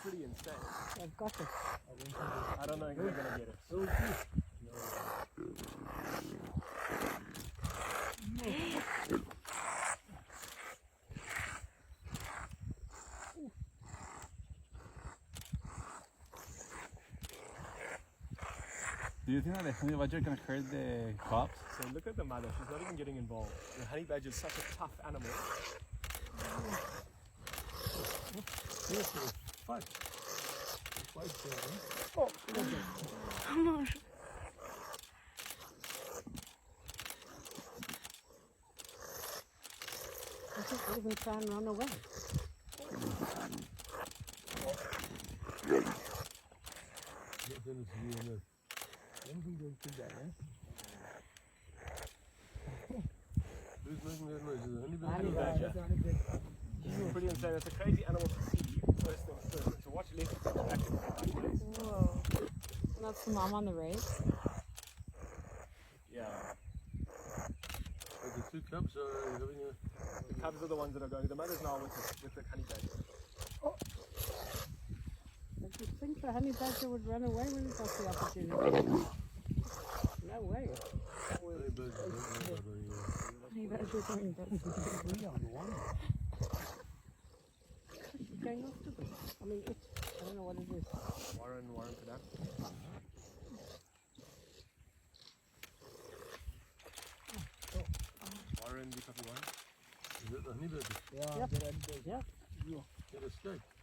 pretty insane. I've got it. I don't think we're gonna get it. So Do you think that the honey badger can hurt the cubs? So look at the mother, she's not even getting involved. The honey badger is such a tough animal. seriously, fight. Fight there, Oh, come on. I think they're even trying to run away. Then it's you and everything goes to that, eh? Who's making that noise? Is it honey Honey badger? badger. It's pretty insane. It's a crazy animal to see, first things first. To watch Leslie interact with it like this. Whoa. And that's the mom on the right. Yeah. But the two cubs are having a... The cubs are the ones that are going. The mother's now with the honey badger. But you think the honey badger would run away when it got the opportunity? No way. Honey badger, Honey badger going down. She's going after them. I mean, I don't know what it is. Warren for that. Warren, the copy one. Is it the honey badger? Yep. Yeah. It escaped.